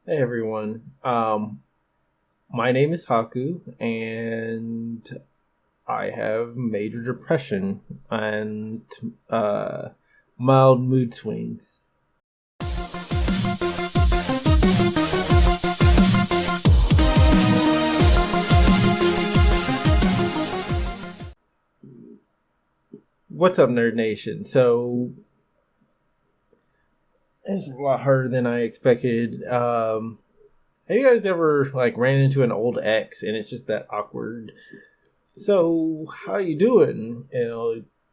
Hey everyone. My name is Haku, and I have major depression and uh, mild mood swings. What's up, Nerd Nation? So it's a lot harder than I expected. Have you guys ever ran into an old ex and it's just that awkward? So how you doing?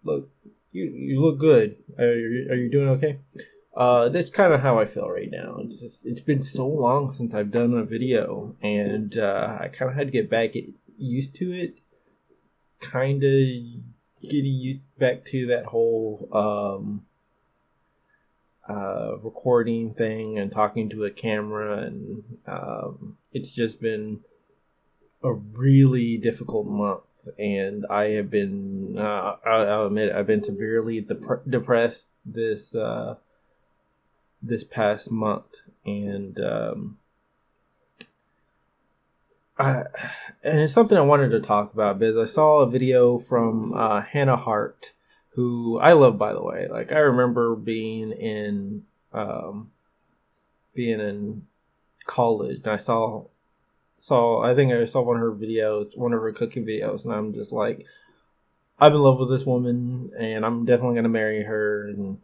Look, you look good. Are you doing okay? That's kind of how I feel right now. It's been so long since I've done a video, and I kind of had to get used to it. Kind of getting used back to that whole recording thing and talking to a camera, and it's just been a really difficult month. And I have been, I'll admit, I've been severely depressed this past month, and I and it's something I wanted to talk about because I saw a video from Hart, who I love, by the way. Like, I remember being in college, and I think I saw one of her videos, one of her cooking videos, and I'm just like, I'm in love with this woman, and I'm definitely gonna marry her. And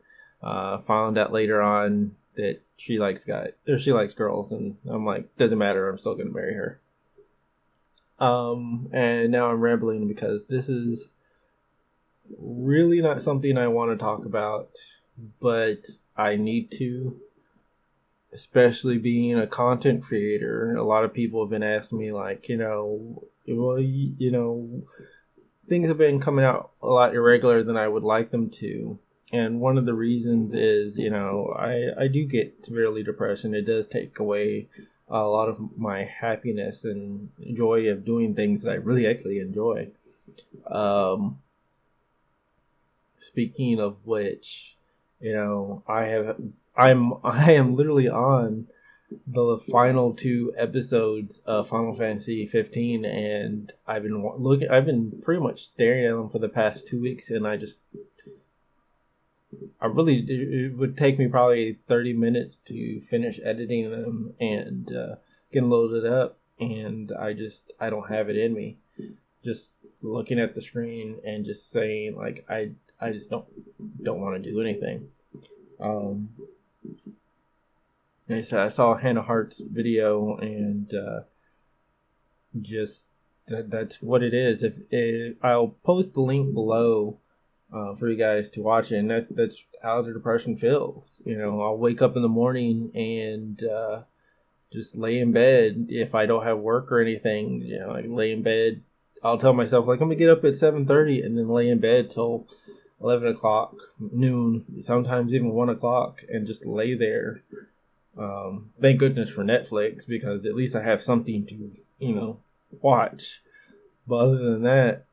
found out later on that she likes guys, or she likes girls, and I'm like, doesn't matter, I'm still gonna marry her. And now I'm rambling because this is really not something I want to talk about, but I need to, especially being a content creator. A lot of people have been asking me, like, things have been coming out a lot irregular than I would like them to. And one of the reasons is, I do get severely depressed, and it does take away a lot of my happiness and joy of doing things that I really actually enjoy. Um, Speaking of which, I am literally on the final two episodes of Final Fantasy 15, and I've been pretty much staring at them for the past 2 weeks, and it would take me probably 30 minutes to finish editing them and get them loaded up, and I don't have it in me. Just looking at the screen and just saying, like, I just don't want to do anything. Like I said, I saw Hannah Hart's video, and just that's what it is. If I'll post the link below for you guys to watch it, and that's how the depression feels. I'll wake up in the morning and just lay in bed if I don't have work or anything. I lay in bed. I'll tell myself, like, I'm gonna get up at 7:30 and then lay in bed till 11 o'clock, noon, sometimes even 1 o'clock, and just lay there. Thank goodness for Netflix, because at least I have something to watch. But other than that,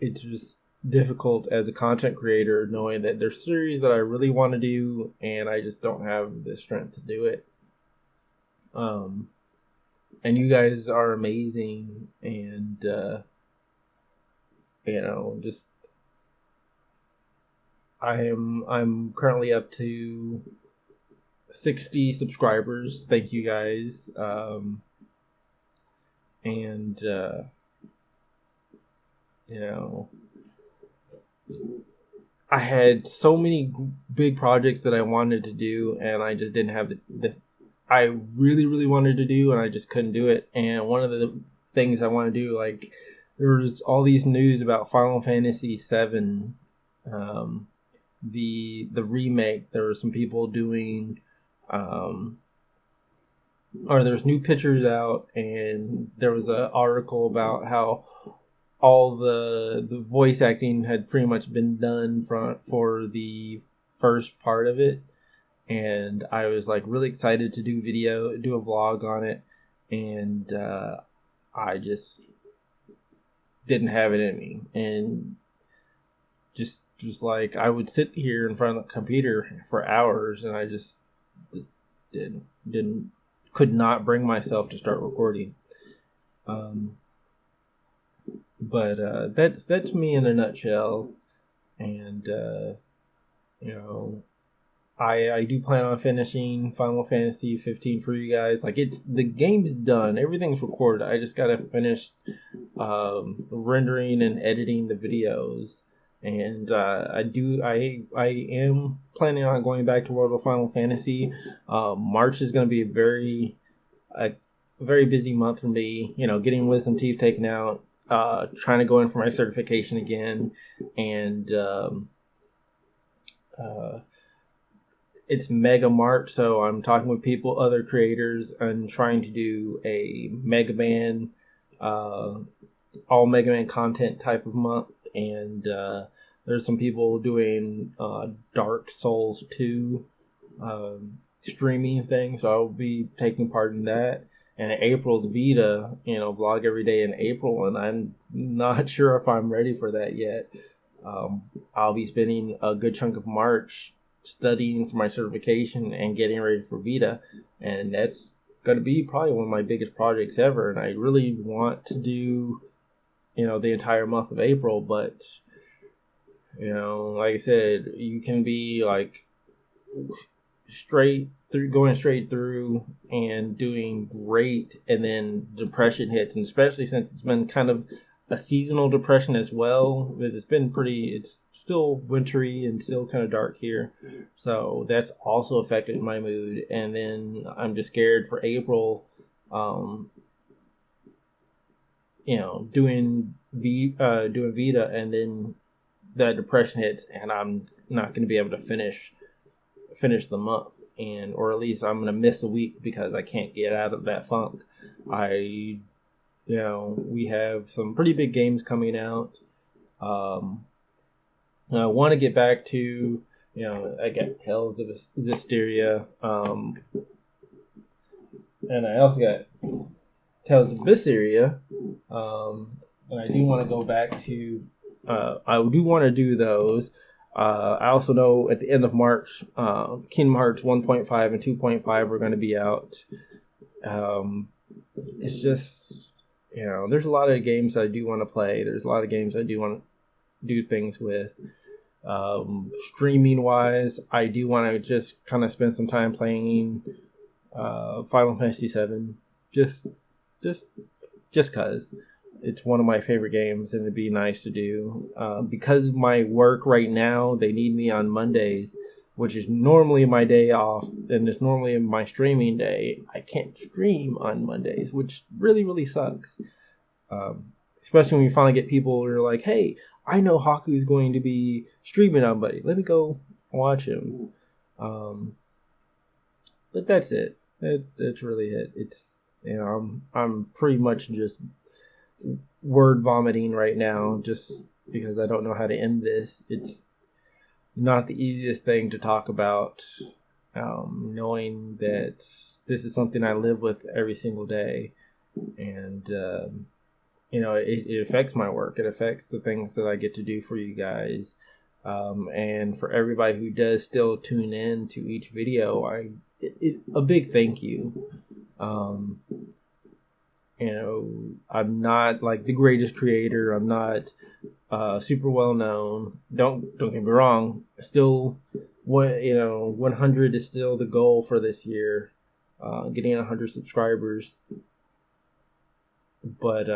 it's just difficult as a content creator knowing that there's series that I really want to do and I just don't have the strength to do it. And you guys are amazing, and just I'm currently up to 60 subscribers. Thank you guys. And I had so many big projects that I wanted to do, and I just didn't have the I really, really wanted to do, and I just couldn't do it. And one of the things I want to do, like, there's all these news about Final Fantasy VII, the remake. There were some people doing, or there's new pictures out, and there was an article about how all the voice acting had pretty much been done for the first part of it. And I was like really excited to do a vlog on it, and I just didn't have it in me. And just like, I would sit here in front of the computer for hours, and I just could not bring myself to start recording. But that's me in a nutshell. And I do plan on finishing Final Fantasy 15 for you guys. Like, the game's done, everything's recorded. I just gotta finish rendering and editing the videos. And I am planning on going back to World of Final Fantasy. March is going to be a very busy month for me. Getting wisdom teeth taken out, trying to go in for my certification again, and it's Mega March, so I'm talking with other creators, and trying to do a Mega Man, all Mega Man content type of month. And there's some people doing Dark Souls 2 streaming thing, so I'll be taking part in that. And April's Vita, vlog every day in April, and I'm not sure if I'm ready for that yet. I'll be spending a good chunk of March studying for my certification and getting ready for Vita, and that's going to be probably one of my biggest projects ever. And I really want to do the entire month of April, but like I said, you can be like going straight through and doing great, and then depression hits. And especially since it's been kind of a seasonal depression as well, because it's still wintry and still kind of dark here, so that's also affected my mood. And then I'm just scared for April, doing Vita, and then that depression hits, and I'm not going to be able to finish the month, or at least I'm going to miss a week because I can't get out of that funk. We have some pretty big games coming out. I want to get back to, I got Tales of Zestiria, and I also got Tales of Visceria, and I do want to go back to, I do want to do those. I also know at the end of March, Kingdom Hearts 1.5 and 2.5 are going to be out. It's just, there's a lot of games I do want to play. There's a lot of games I do want to do things with. Streaming wise, I do want to just kind of spend some time playing Final Fantasy 7, just cause it's one of my favorite games, and it'd be nice to do. Because of my work right now, they need me on Mondays, which is normally my day off, and it's normally my streaming day. I can't stream on Mondays, which really, really sucks. Especially when you finally get people who are like, hey, I know Haku is going to be streaming on Monday. Let me go watch him. But that's it. That's really it. It's, I'm pretty much just word vomiting right now, just because I don't know how to end this. It's not the easiest thing to talk about, knowing that this is something I live with every single day, and it affects my work. It affects the things that I get to do for you guys, and for everybody who does still tune in to each video, a big thank you. I'm not like the greatest creator. I'm not super well known. Don't get me wrong. Still, 100 is still the goal for this year. Getting 100 subscribers. But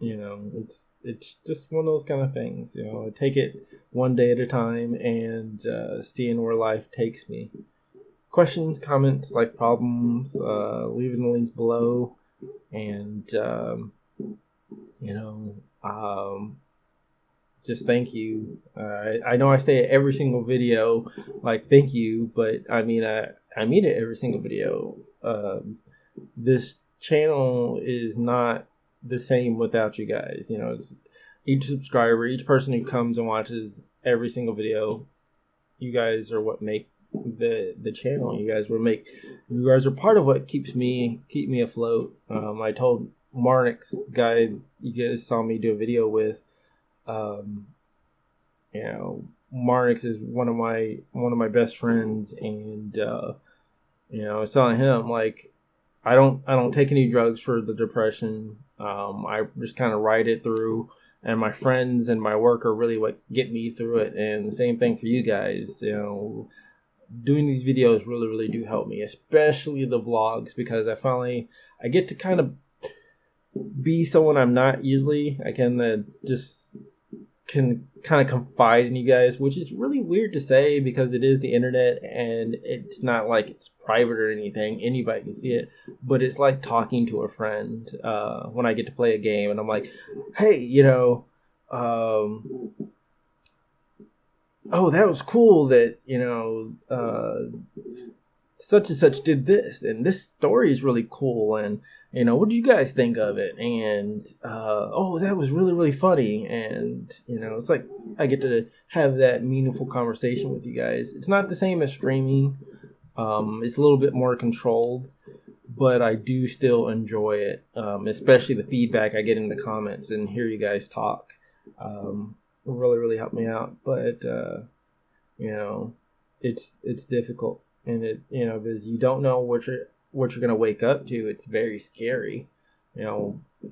it's just one of those kind of things. I take it one day at a time, and seeing where life takes me. Questions, comments, life problems, leave in the link below. And just thank you. I know I say it every single video, like thank you, but I mean it every single video. This channel is not the same without you guys. It's each subscriber, each person who comes and watches every single video. You guys are what make the channel. You guys are part of what keep me afloat. I told Marnix, guy you guys saw me do a video with, Marnix is one of my best friends, and I was telling him, like, I don't take any drugs for the depression. I just kind of ride it through, and my friends and my work are really what get me through it. And the same thing for you guys. Doing these videos really do help me, especially the vlogs, because I get to kind of be someone I'm not usually. I can can kind of confide in you guys, which is really weird to say because it is the internet and it's not like it's private or anything. Anybody can see it, but it's like talking to a friend when I get to play a game and I'm like, hey, oh, that was cool that, such and such did this, and this story is really cool, and what do you guys think of it? And oh, that was really funny. And it's like I get to have that meaningful conversation with you guys. It's not the same as streaming. It's a little bit more controlled, but I do still enjoy it, especially the feedback I get in the comments and hear you guys talk. Really helped me out, but it's difficult, and because you don't know what you're gonna wake up to. It's very scary,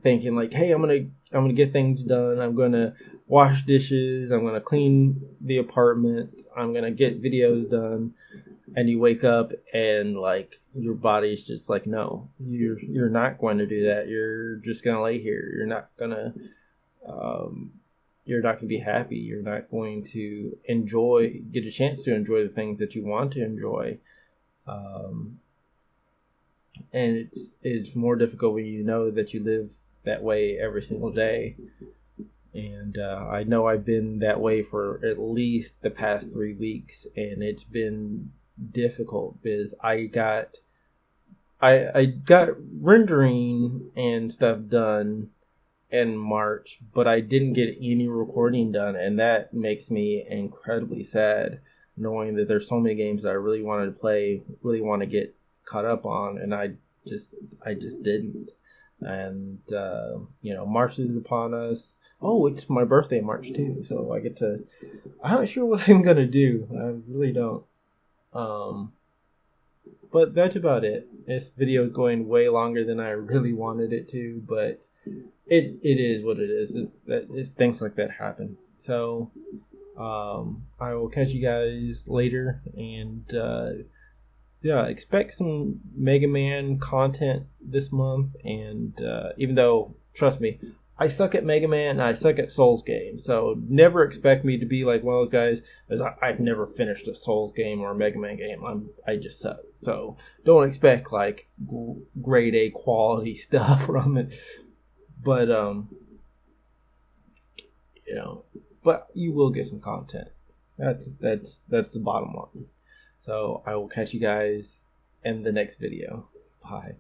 thinking like, hey, I'm gonna get things done. I'm gonna wash dishes. I'm gonna clean the apartment. I'm gonna get videos done. And you wake up and like your body's just like, no, you're not going to do that. You're just gonna lay here. You're not gonna be happy. You're not going to get a chance to enjoy the things that you want to enjoy. And it's more difficult when you know that you live that way every single day. And I know I've been that way for at least the past 3 weeks, and it's been difficult because I got rendering and stuff done in March, but I didn't get any recording done, and that makes me incredibly sad, knowing that there's so many games that I really wanted to play, really want to get caught up on, and I just didn't. And March is upon us. Oh, it's my birthday March too, so I'm not sure what I'm gonna do. I really don't. But that's about it. This video is going way longer than I really wanted it to, but it is what it is. Things like that happen. So I will catch you guys later, and expect some Mega Man content this month. And even though, trust me, I suck at Mega Man and I suck at Souls games, so never expect me to be like one of those guys, as I've never finished a Souls game or a Mega Man game. I just suck. So don't expect like grade A quality stuff from it. But but you will get some content. That's the bottom line. So I will catch you guys in the next video. Bye.